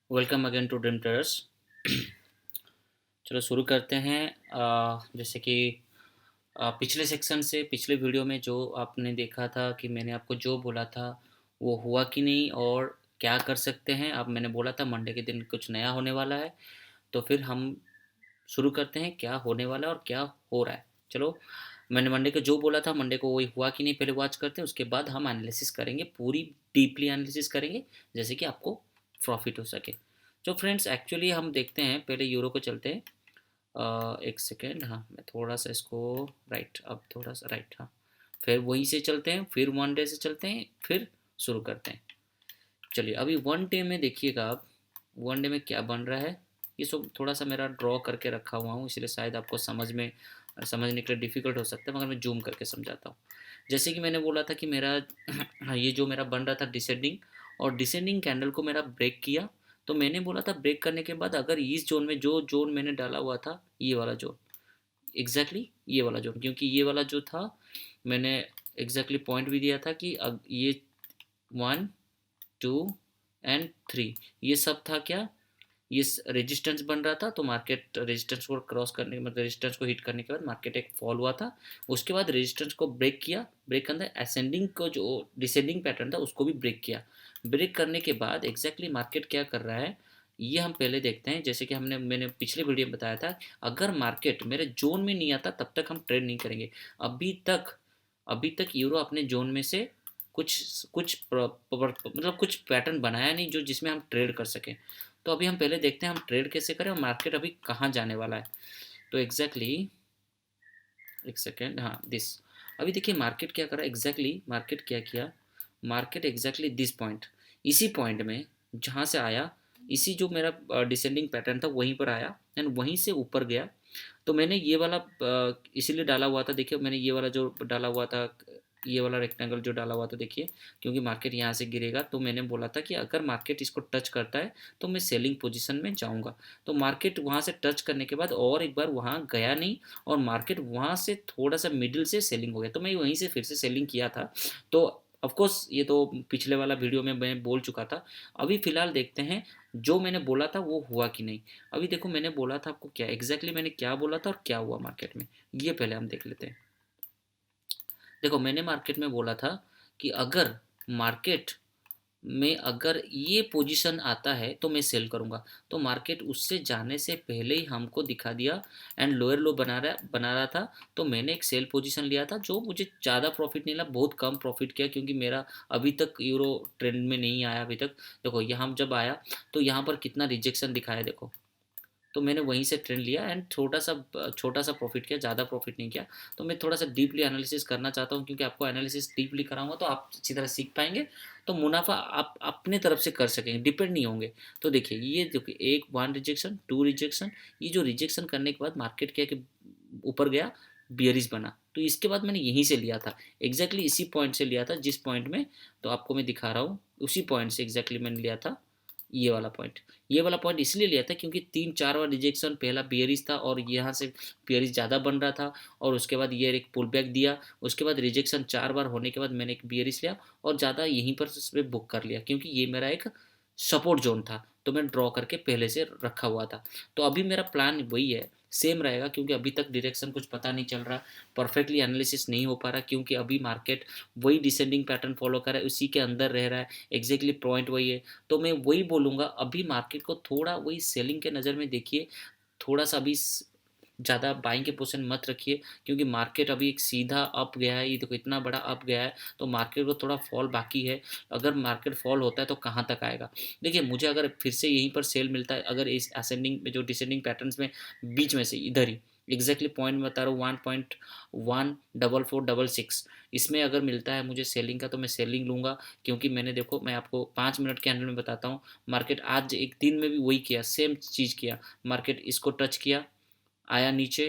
Welcome again to dream terrors. चलो शुरू करते हैं। जैसे कि पिछले सेक्शन से पिछले वीडियो में जो आपने देखा था कि मैंने आपको जो बोला था वो हुआ कि नहीं और क्या कर सकते हैं। अब मैंने बोला था मंडे के दिन कुछ नया होने वाला है, तो फिर हम शुरू करते हैं क्या होने वाला है और क्या हो रहा है। चलो, मैंने मंडे को जो बोला था मंडे को वही हुआ कि नहीं पहले वॉच करते हैं, उसके बाद हम एनालिसिस करेंगे, पूरी डीपली एनालिसिस करेंगे जैसे कि आपको प्रॉफिट हो सके। तो फ्रेंड्स एक्चुअली हम देखते हैं, पहले यूरो को चलते हैं। एक सेकेंड, हाँ मैं थोड़ा सा इसको राइट, अब थोड़ा सा राइट, हाँ फिर वहीं से चलते हैं, फिर वन डे से चलते हैं, फिर शुरू करते हैं। चलिए अभी वन डे में देखिएगा आप, वन डे में क्या बन रहा है। ये सब थोड़ा सा मेरा ड्रॉ करके रखा हुआ हूँ, इसलिए शायद आपको समझने के लिए डिफ़िकल्ट हो सकता है, मगर मैं जूम करके समझाता हूँ। जैसे कि मैंने बोला था कि मेरा हाँ, ये जो मेरा बन रहा था डिसेंडिंग, और डिसेंडिंग कैंडल को मेरा ब्रेक किया। तो मैंने बोला था ब्रेक करने के बाद अगर इस जोन में, जो जोन मैंने डाला हुआ था, ये वाला जोन, एग्जैक्टली ये वाला जोन, क्योंकि ये वाला जो था मैंने एग्जैक्टली पॉइंट भी दिया था कि अब ये 1 2 एंड 3 ये सब था क्या, ये रेजिस्टेंस बन रहा था। तो मार्केट रेजिस्टेंस को क्रॉस करने, मतलब रेजिस्टेंस को हिट करने के बाद मार्केट एक फॉल हुआ था। उसके बाद रेजिस्टेंस को ब्रेक किया, ब्रेक के अंदर असेंडिंग को जो डिसेंडिंग पैटर्न था उसको भी ब्रेक किया। ब्रेक करने के बाद एग्जैक्टली मार्केट क्या कर रहा है ये हम पहले देखते हैं। जैसे कि मैंने पिछले वीडियो में बताया था, अगर मार्केट मेरे जोन में नहीं आता तब तक हम ट्रेड नहीं करेंगे। अभी तक अभी तक यूरो अपने जोन में से कुछ कुछ मतलब कुछ पैटर्न बनाया नहीं जो जिसमें हम ट्रेड कर सकें। तो अभी हम पहले देखते हैं हम ट्रेड कैसे करें और मार्केट अभी कहाँ जाने वाला है। तो एग्जैक्टली एक सेकेंड, हाँ दिस, अभी देखिए मार्केट क्या कर रहा है। एग्जैक्टली मार्केट क्या किया, मार्केट एग्जैक्टली दिस पॉइंट, इसी पॉइंट में जहाँ से आया, इसी जो मेरा डिसेंडिंग पैटर्न था वहीं पर आया एंड वहीं से ऊपर गया। तो मैंने ये वाला इसीलिए डाला हुआ था, देखिए मैंने ये वाला जो डाला हुआ था, ये वाला रेक्टेंगल जो डाला हुआ था देखिए, क्योंकि मार्केट यहाँ से गिरेगा। तो मैंने बोला था कि अगर मार्केट इसको टच करता है तो मैं सेलिंग पोजीशन में जाऊँगा। तो मार्केट वहाँ से टच करने के बाद और एक बार वहाँ गया नहीं, और मार्केट वहाँ से थोड़ा सा मिडिल से सेलिंग हो गया, तो मैं वहीं से फिर से सेलिंग किया था। तो ऑफ कोर्स ये तो पिछले वाला वीडियो में मैं बोल चुका था। अभी फ़िलहाल देखते हैं जो मैंने बोला था वो हुआ कि नहीं। अभी देखो मैंने बोला था आपको क्या एग्जैक्टली मैंने क्या बोला था और क्या हुआ मार्केट में, ये पहले हम देख लेते हैं। देखो मैंने मार्केट में बोला था कि अगर मार्केट में अगर ये पोजीशन आता है तो मैं सेल करूंगा। तो मार्केट उससे जाने से पहले ही हमको दिखा दिया एंड लोअर लो बना रहा था। तो मैंने एक सेल पोजीशन लिया था, जो मुझे ज़्यादा प्रॉफिट नहीं मिला, बहुत कम प्रॉफिट किया, क्योंकि मेरा अभी तक यूरो ट्रेंड में नहीं आया अभी तक। देखो यहाँ जब आया तो यहाँ पर कितना रिजेक्शन दिखाया देखो, तो मैंने वहीं से ट्रेंड लिया एंड छोटा सा प्रॉफिट किया, ज़्यादा प्रॉफिट नहीं किया। तो मैं थोड़ा सा डीपली एनालिसिस करना चाहता हूँ, क्योंकि आपको एनालिसिस डीपली कराऊंगा तो आप अच्छी तरह सीख पाएंगे। तो मुनाफा आप अपने तरफ से कर सकेंगे, डिपेंड नहीं होंगे। तो देखिए ये देखिए, एक वन रिजेक्शन, टू रिजेक्शन, ये जो रिजेक्शन करने के बाद मार्केट क्या कि ऊपर गया, बियरिश बना। तो इसके बाद मैंने यहीं से लिया था, एग्जैक्टली इसी पॉइंट से लिया था जिस पॉइंट में, तो आपको मैं दिखा रहा हूँ उसी पॉइंट से एग्जैक्टली मैंने लिया था। ये वाला पॉइंट इसलिए लिया था क्योंकि 3 4 बार रिजेक्शन, पहला बियरिश था और यहाँ से बियरिश ज़्यादा बन रहा था, और उसके बाद ये एक पुल बैक दिया। उसके बाद रिजेक्शन 4 बार होने के बाद मैंने एक बियरिश लिया और ज़्यादा यहीं पर बुक कर लिया, क्योंकि ये मेरा एक सपोर्ट जोन था, तो मैं ड्रॉ करके पहले से रखा हुआ था। तो अभी मेरा प्लान वही है, सेम रहेगा, क्योंकि अभी तक डायरेक्शन कुछ पता नहीं चल रहा, परफेक्टली एनालिसिस नहीं हो पा रहा, क्योंकि अभी मार्केट वही डिसेंडिंग पैटर्न फॉलो कर रहा है, उसी के अंदर रह रहा है, एग्जैक्टली पॉइंट वही है। तो मैं वही बोलूँगा, अभी मार्केट को थोड़ा वही सेलिंग के नज़र में देखिए, थोड़ा सा अभी ज़्यादा बाइंग के पोजीशन मत रखिए, क्योंकि मार्केट अभी एक सीधा अप गया है, ये देखो इतना बड़ा अप गया है। तो मार्केट को थोड़ा फॉल बाकी है, अगर मार्केट फॉल होता है तो कहाँ तक आएगा। देखिए मुझे अगर फिर से यहीं पर सेल मिलता है, अगर इस असेंडिंग में जो डिसेंडिंग पैटर्न्स में बीच में से इधर ही एग्जैक्टली पॉइंट में बता रहा हूँ, 1.1446, इसमें अगर मिलता है मुझे सेलिंग का तो मैं सेलिंग लूँगा। क्योंकि मैंने देखो, मैं आपको 5 मिनट के अंदर में बताता हूँ, मार्केट आज एक दिन में भी वही किया, सेम चीज़ किया। मार्केट इसको टच किया, आया नीचे,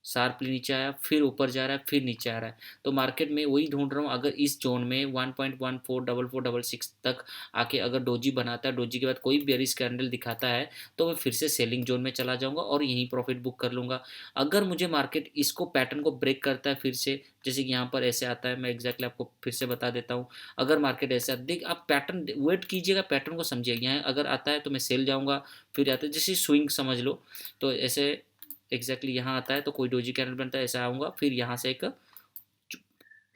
शार्पली नीचे आया, फिर ऊपर जा रहा है, फिर नीचे आ रहा है। तो मार्केट में वही ढूंढ रहा हूँ, अगर इस जोन में 1.144466 तक आके अगर डोजी बनाता है, डोजी के बाद कोई बेरिश कैंडल दिखाता है, तो मैं फिर से सेलिंग जोन में चला जाऊंगा और यहीं प्रॉफिट बुक कर लूंगा। अगर मुझे मार्केट इसको पैटर्न को ब्रेक करता है फिर से, जैसे कि यहाँ पर ऐसे आता है, मैं एग्जैक्टली आपको फिर से बता देता हूँ। अगर मार्केट ऐसा देख, आप पैटर्न वेट कीजिएगा, पैटर्न को समझिएगा, यहाँ अगर आता है तो मैं सेल जाऊँगा, फिर आता है जैसे स्विंग समझ लो। तो ऐसे एग्जैक्टली यहाँ आता है तो कोई डोजी कैंडल बनता है, ऐसा आऊँगा, फिर यहाँ से एक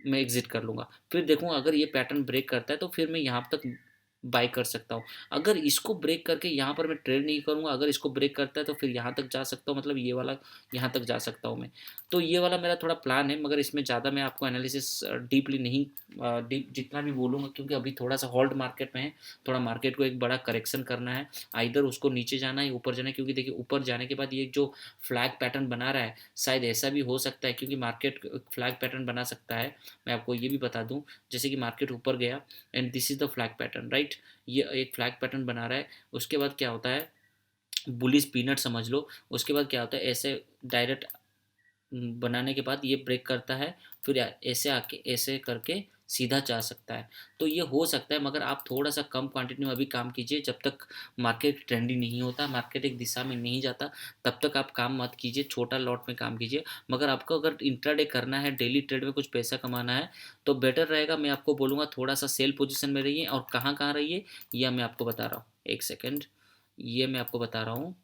मैं एग्जिट कर लूँगा। फिर देखूँगा अगर ये पैटर्न ब्रेक करता है तो फिर मैं यहाँ तक बाई कर सकता हूँ। अगर इसको ब्रेक करके यहाँ पर मैं ट्रेड नहीं करूँगा, अगर इसको ब्रेक करता है तो फिर यहाँ तक जा सकता हूँ, मतलब ये वाला यहाँ तक जा सकता हूँ मैं। तो ये वाला मेरा थोड़ा प्लान है, मगर इसमें ज़्यादा मैं आपको एनालिसिस डीपली नहीं डीप जितना भी बोलूँगा, क्योंकि अभी थोड़ा सा होल्ड मार्केट में है, थोड़ा मार्केट को एक बड़ा करेक्शन करना है, आइदर उसको नीचे जाना है ऊपर जाना है। क्योंकि देखिए ऊपर जाने के बाद ये जो फ्लैग पैटर्न बना रहा है, शायद ऐसा भी हो सकता है, क्योंकि मार्केट फ्लैग पैटर्न बना सकता है। मैं आपको ये भी बता दूं, जैसे कि मार्केट ऊपर गया and this is the flag pattern, right. ये एक फ्लैग पैटर्न बना रहा है, उसके बाद क्या होता है, बुलिश पीनट समझ लो। उसके बाद क्या होता है, ऐसे डायरेक्ट बनाने के बाद ये ब्रेक करता है, फिर ऐसे आके ऐसे करके सीधा जा सकता है। तो ये हो सकता है, मगर आप थोड़ा सा कम क्वांटिटी में अभी काम कीजिए, जब तक मार्केट ट्रेंडी नहीं होता, मार्केट एक दिशा में नहीं जाता, तब तक आप काम मत कीजिए, छोटा लॉट में काम कीजिए। मगर आपको अगर इंट्राडे करना है, डेली ट्रेड में कुछ पैसा कमाना है, तो बेटर रहेगा, मैं आपको बोलूँगा थोड़ा सा सेल पोजिशन में रहिए। और कहाँ कहाँ रहिए यह मैं आपको बता रहा हूँ, एक सेकेंड, ये मैं आपको बता रहा हूँ।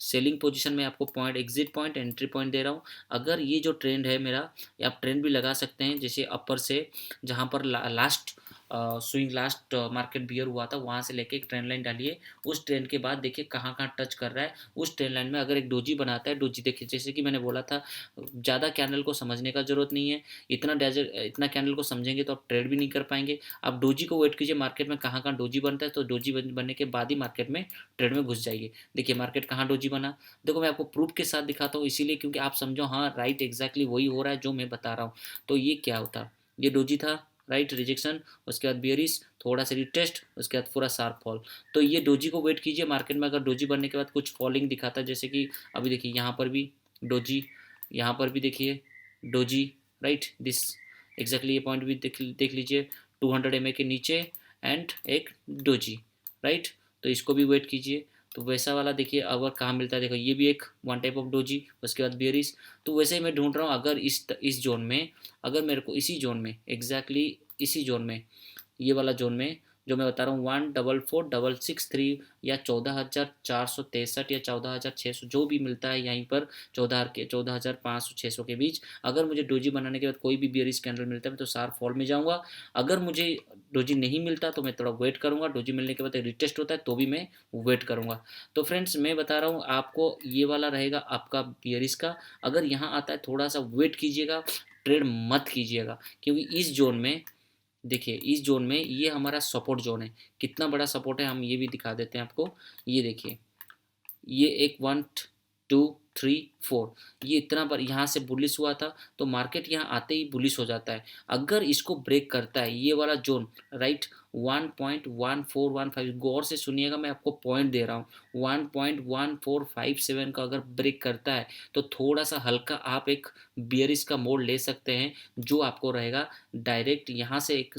सेलिंग पोजीशन में आपको point, exit point, entry point दे रहा हूँ। अगर ये जो ट्रेंड है मेरा, आप ट्रेंड भी लगा सकते हैं, जैसे अपर से जहाँ पर last swing, last market bear हुआ था, वहाँ से लेके एक ट्रेंड लाइन डालिए। उस ट्रेंड के बाद देखिए कहाँ कहाँ टच कर रहा है, उस ट्रेंड लाइन में अगर एक डोजी बनाता है, डोजी देखिए, जैसे कि मैंने बोला था, ज़्यादा कैंडल को समझने का जरूरत नहीं है। इतना कैंडल को समझेंगे तो आप ट्रेड भी नहीं कर पाएंगे। आप डोजी को वेट कीजिए, मार्केट में कहाँ कहाँ डोजी बनता है, तो डोजी बनने के बाद ही मार्केट में ट्रेड में घुस जाइए। देखिए मार्केट कहाँ डोजी बना, देखो मैं आपको प्रूफ के साथ दिखाता हूँ, इसीलिए क्योंकि आप समझो, हाँ राइट, एग्जैक्टली वही हो रहा है जो मैं बता रहा हूँ। तो ये क्या होता, ये डोजी था, राइट, रिजेक्शन, उसके बाद बियरिश, थोड़ा सा रिटेस्ट, उसके बाद पूरा शार्प फॉल। तो ये डोजी को वेट कीजिए, मार्केट में अगर डोजी बनने के बाद कुछ फॉलिंग दिखाता है, जैसे कि अभी देखिए यहाँ पर भी डोजी, यहाँ पर भी देखिए डोजी, राइट, दिस एग्जैक्टली ये पॉइंट भी देख लीजिए, 200 MA के नीचे एंड एक डोजी, राइट। तो इसको भी वेट कीजिए। तो वैसा वाला देखिए अगर कहाँ मिलता है, देखो ये भी एक वन टाइप ऑफ डोजी, उसके बाद बियरिश। तो वैसे ही मैं ढूंढ रहा हूँ, अगर इस जोन में, अगर मेरे को इसी जोन में, एग्जैक्टली इसी जोन में, ये वाला जोन में जो मैं बता रहा हूँ, 144,663 या 14,463 या 14,600 जो भी मिलता है यहीं पर, 14,500 600 के बीच, अगर मुझे डोजी बनाने के बाद कोई भी बियरिश कैंडल मिलता है, मैं तो शार्प फॉल में जाऊँगा। अगर मुझे डोजी नहीं मिलता तो मैं थोड़ा वेट करूँगा, डोजी मिलने के बाद रिटेस्ट होता है तो भी मैं वेट करूँगा। तो फ्रेंड्स मैं बता रहा हूँ आपको, ये वाला रहेगा आपका बियरिश का। अगर यहाँ आता है थोड़ा सा वेट कीजिएगा, ट्रेड मत कीजिएगा, क्योंकि इस जोन में देखिए, इस जोन में ये हमारा सपोर्ट जोन है। कितना बड़ा सपोर्ट है हम ये भी दिखा देते हैं आपको। ये देखिए, ये एक 1 2 3 4, ये इतना पर यहाँ से बुलिश हुआ था, तो मार्केट यहाँ आते ही बुलिश हो जाता है। अगर इसको ब्रेक करता है ये वाला जोन, राइट, 1.1415, गौर से सुनिएगा, मैं आपको पॉइंट दे रहा हूँ, 1.1457 का अगर ब्रेक करता है, तो थोड़ा सा हल्का आप एक बियरिश का मोड ले सकते हैं, जो आपको रहेगा डायरेक्ट यहाँ से एक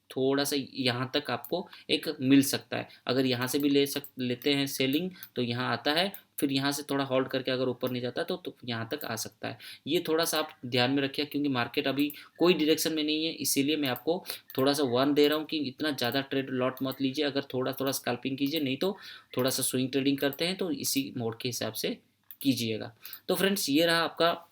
थोड़ा सा यहाँ तक आपको एक मिल सकता है। अगर यहाँ से भी लेते हैं सेलिंग, तो यहाँ आता है, फिर यहाँ से थोड़ा होल्ड करके अगर ऊपर नहीं जाता तो यहाँ तक आ सकता है। ये थोड़ा सा आप ध्यान में रखिए, क्योंकि मार्केट अभी कोई डायरेक्शन में नहीं है, इसीलिए मैं आपको थोड़ा सा वन दे रहा हूँ कि इतना ज़्यादा ट्रेड लॉट मत लीजिए, अगर थोड़ा थोड़ा स्कैल्पिंग कीजिए, नहीं तो थोड़ा सा स्विंग ट्रेडिंग करते हैं तो इसी मोड के हिसाब से कीजिएगा। तो फ्रेंड्स ये रहा आपका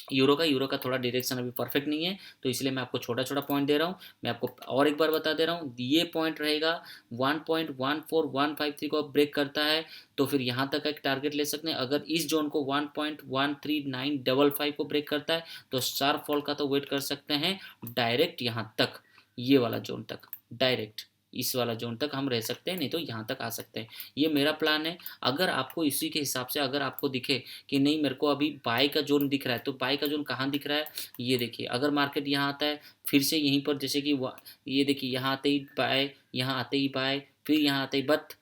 यूरो का थोड़ा डायरेक्शन अभी परफेक्ट नहीं है, तो इसलिए मैं आपको छोटा छोटा पॉइंट दे रहा हूँ। मैं आपको और एक बार बता दे रहा हूँ, ये पॉइंट रहेगा 1.14153 को आप ब्रेक करता है तो फिर यहाँ तक एक टारगेट ले सकते हैं। अगर इस जोन को 1.13955 को ब्रेक करता है तो शार्प फॉल का तो वेट कर सकते हैं डायरेक्ट यहाँ तक, ये वाला जोन तक, डायरेक्ट इस वाला जोन तक हम रह सकते हैं, नहीं तो यहाँ तक आ सकते हैं। ये मेरा प्लान है। अगर आपको इसी के हिसाब से अगर आपको दिखे कि नहीं मेरे को अभी बाय का जोन दिख रहा है, तो बाय का जोन कहाँ दिख रहा है, ये देखिए, अगर मार्केट यहाँ आता है फिर से यहीं पर, जैसे कि ये देखिए यहाँ आते ही बाय, यहाँ आते ही बाय, फिर यहाँ आते ही बट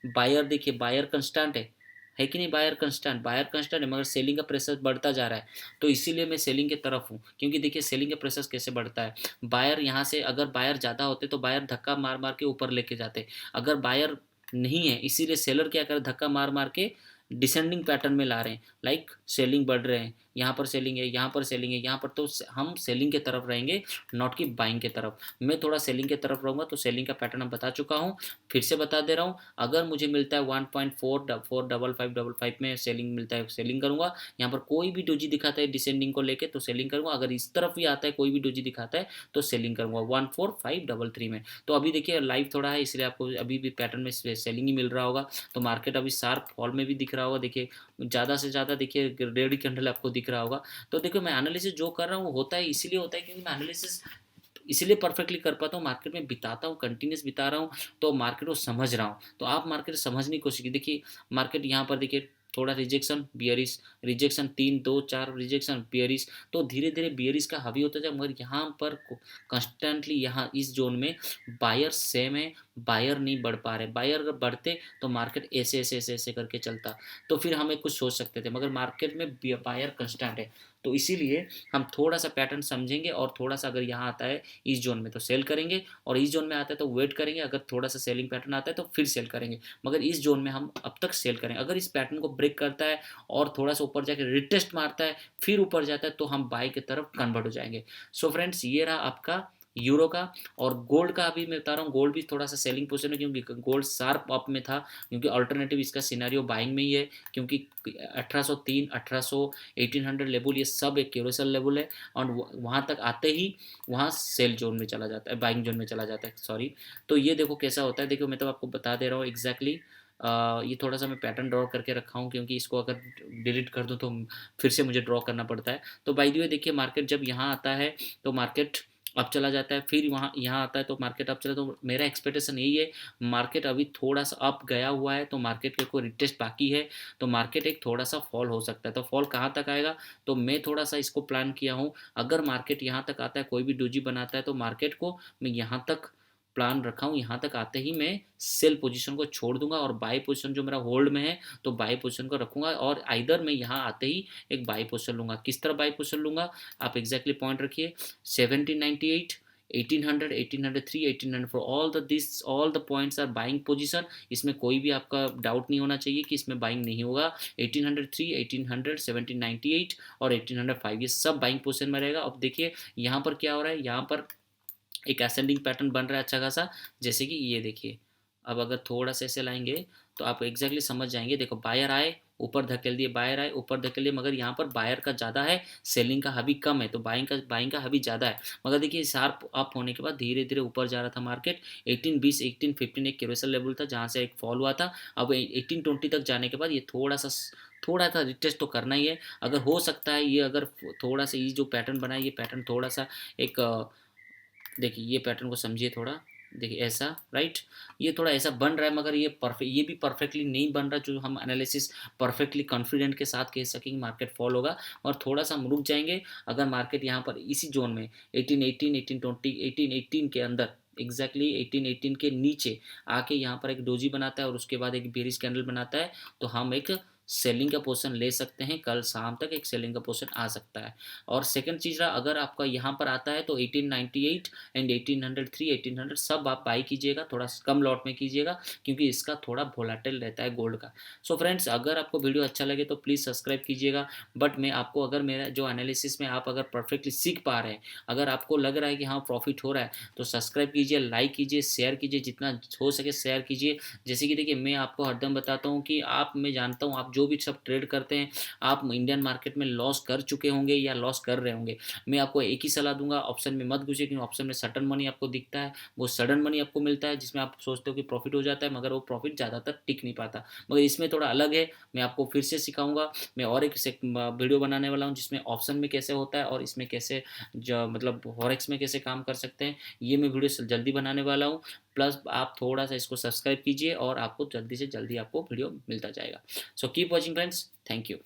बायर देखिए, बायर कंस्टेंट है, है कि नहीं। बायर कंस्टेंट है, मगर सेलिंग का प्रेशर बढ़ता जा रहा है, तो इसीलिए मैं सेलिंग की तरफ हूँ। क्योंकि देखिए सेलिंग का प्रेशर कैसे बढ़ता है, बायर यहाँ से अगर बायर ज़्यादा होते तो बायर धक्का मार मार के ऊपर लेके जाते। अगर बायर नहीं है, इसीलिए सेलर क्या करे, धक्का मार मार के डिसेंडिंग पैटर्न में ला रहे हैं। लाइक सेलिंग बढ़ रहे हैं, यहाँ पर सेलिंग है, यहाँ पर सेलिंग है, यहाँ पर, तो हम सेलिंग के तरफ रहेंगे, नॉट कि बाइंग के तरफ। मैं थोड़ा सेलिंग के तरफ रहूँगा। तो सेलिंग का पैटर्न मैं बता चुका हूँ, फिर से बता दे रहा हूँ। अगर मुझे मिलता है 1.44555 में सेलिंग मिलता है, सेलिंग करूँगा। यहाँ पर कोई भी डोजी दिखाता है डिसेंडिंग को लेके तो सेलिंग करूँगा। अगर इस तरफ भी आता है कोई भी डोजी दिखाता है तो सेलिंग करूँगा 14533 में। तो अभी देखिए लाइव थोड़ा है, इसलिए आपको अभी भी पैटर्न में सेलिंग ही मिल रहा होगा। तो मार्केट अभी शार्प फॉल में भी दिख रहा होगा। देखिए ज़्यादा से ज़्यादा देखिए रेड कैंडल आपको दिख रहा होगा। तो देखो मैं एनालिसिस जो कर रहा हूँ वो होता है इसीलिए होता है क्योंकि मैं एनालिसिस इसीलिए परफेक्टली कर पाता हूँ, मार्केट में बिताता हूँ, कंटिन्यूस बिता रहा हूँ। तो मार्केट को समझ रहा हूँ। तो आप मार्केट समझने की कोशिश कीजिए। देखिए मार्केट यहाँ पर देखिए थोड़ा rejection bearish, rejection 3 2 4 rejection bearish, तो धीरे धीरे बियरिश का हावी होता जाए। मगर यहाँ पर कंस्टेंटली यहाँ इस जोन में बायर सेम है, बायर नहीं बढ़ पा रहे। बायर अगर बढ़ते तो मार्केट ऐसे ऐसे ऐसे ऐसे करके चलता, तो फिर हमें कुछ सोच सकते थे। मगर मार्केट में बायर कंस्टेंट है, तो इसीलिए हम थोड़ा सा पैटर्न समझेंगे और थोड़ा सा अगर यहाँ आता है इस जोन में तो सेल करेंगे, और इस जोन में आता है तो वेट करेंगे। अगर थोड़ा सा सेलिंग पैटर्न आता है तो फिर सेल करेंगे। मगर इस जोन में हम अब तक सेल करेंगे। अगर इस पैटर्न को ब्रेक करता है और थोड़ा सा ऊपर जाकर रिटेस्ट मारता है, फिर ऊपर जाता है, तो हम बाई की तरफ कन्वर्ट हो जाएंगे। सो फ्रेंड्स ये रहा आपका यूरो का। और गोल्ड का अभी मैं बता रहा हूँ, गोल्ड भी थोड़ा सा सेलिंग पोजीशन है क्योंकि गोल्ड शार्प अप में था। क्योंकि अल्टरनेटिव इसका सिनेरियो बाइंग में ही है, क्योंकि 1803 1800 1800 लेवल ये सब एक क्यूरेसल लेवल है। और वहाँ तक आते ही वहाँ सेल जोन में चला जाता है, बाइंग जोन में चला जाता है, सॉरी। तो ये देखो कैसा होता है। देखो मैं तो आपको बता दे रहा हूँ एग्जैक्टली। ये थोड़ा सा मैं पैटर्न ड्रॉ करके रखा हूँ क्योंकि इसको अगर डिलीट कर दूँ तो फिर से मुझे ड्रॉ करना पड़ता है। तो बाय द वे देखिए मार्केट जब यहाँ आता है तो मार्केट अब चला जाता है, फिर वहाँ यहाँ आता है तो मार्केट अब चला। तो मेरा एक्सपेक्टेशन यही है, मार्केट अभी थोड़ा सा अप गया हुआ है तो मार्केट के कोई रिटेस्ट बाकी है, तो मार्केट एक थोड़ा सा फॉल हो सकता है। तो फॉल कहाँ तक आएगा, तो मैं थोड़ा सा इसको प्लान किया हूँ। अगर मार्केट यहाँ तक आता है, कोई भी डोजी बनाता है, तो मार्केट को मैं यहाँ तक प्लान रखा हूँ। यहाँ तक आते ही मैं सेल पोजीशन को छोड़ दूंगा और बाई पोजीशन जो मेरा होल्ड में है तो बाई पोजीशन को रखूंगा। और आइदर मैं यहाँ आते ही एक बाई पोजीशन लूंगा। किस तरह बाई पोजीशन लूंगा आप एग्जैक्टली पॉइंट रखिए। 1798 1800 1803 1804 all the points are buying position. इसमें कोई भी आपका डाउट नहीं होना चाहिए कि इसमें बाइंग नहीं होगा। 1803 1800 1798 और 1805 ये सब बाइंग पोजीशन में रहेगा। अब देखिए यहाँ पर क्या हो रहा है, यहाँ पर एक असेंडिंग पैटर्न बन रहा है अच्छा खासा। जैसे कि ये देखिए, अब अगर थोड़ा सा ऐसे लाएंगे तो आप एग्जैक्टली समझ जाएंगे। देखो बायर आए ऊपर धकेल दिए, बायर आए ऊपर धकेल दिए, मगर यहाँ पर बायर का ज़्यादा है, सेलिंग का हबी कम है, तो बाइंग का हबी ज़्यादा है। मगर देखिए शार्प अप होने के बाद धीरे धीरे ऊपर जा रहा था मार्केट। 1820 1815 एक क्यूरेसल लेवल था जहाँ से एक फॉल हुआ था। अब 1820 तक जाने के बाद ये थोड़ा सा रिटेस्ट तो करना ही है। अगर हो सकता है ये, अगर थोड़ा सा ये जो पैटर्न बना है ये पैटर्न थोड़ा सा एक देखिए ये पैटर्न को समझिए थोड़ा। देखिए ऐसा राइट, ये थोड़ा ऐसा बन रहा है, मगर ये भी परफेक्टली नहीं बन रहा जो हम एनालिसिस परफेक्टली कॉन्फिडेंट के साथ कह सकेंगे मार्केट फॉल होगा। और थोड़ा सा हम रुक जाएंगे। अगर मार्केट यहाँ पर इसी जोन में 1818 1820 1818 के अंदर एग्जैक्टली 1818 के नीचे आके यहाँ पर एक डोजी बनाता है और उसके बाद एक बेरिश कैंडल बनाता है, तो हम एक सेलिंग का पोजीशन ले सकते हैं। कल शाम तक एक सेलिंग का पोजीशन आ सकता है। और सेकंड चीज़ रहा, अगर आपका यहाँ पर आता है तो 1898 एंड 1803 1800 सब आप बाई कीजिएगा, थोड़ा कम लॉट में कीजिएगा क्योंकि इसका थोड़ा वोलेटाइल रहता है गोल्ड का। सो फ्रेंड्स अगर आपको वीडियो अच्छा लगे तो प्लीज़ सब्सक्राइब कीजिएगा। बट मैं आपको अगर मेरा जो एनालिसिस में आप अगर परफेक्टली सीख पा रहे हैं, अगर आपको लग रहा है कि हाँ प्रॉफिट हो रहा है, तो सब्सक्राइब कीजिए, लाइक कीजिए, शेयर कीजिए, जितना हो सके शेयर कीजिए। जैसे कि देखिए मैं आपको हरदम बताता हूँ कि मैं जानता हूँ आप जो भी सब ट्रेड करते हैं आप इंडियन मार्केट में लॉस कर चुके होंगे या लॉस कर रहे होंगे। मैं आपको एक ही सलाह दूंगा, ऑप्शन में मत घुसिए क्योंकि ऑप्शन में सडन मनी आपको दिखता है, वो सडन मनी आपको मिलता है जिसमें आप सोचते हो कि प्रॉफिट हो जाता है, मगर वो प्रॉफिट ज़्यादातर टिक नहीं पाता। मगर इसमें थोड़ा अलग है, मैं आपको फिर से सिखाऊंगा। मैं और एक वीडियो बनाने वाला हूँ जिसमें ऑप्शन में कैसे होता है और इसमें कैसे मतलब फॉरेक्स में कैसे काम कर सकते हैं, ये मैं वीडियो जल्दी बनाने वाला हूँ। प्लस आप थोड़ा सा इसको सब्सक्राइब कीजिए और आपको जल्दी से जल्दी आपको वीडियो मिलता जाएगा। So keep watching friends, thank you.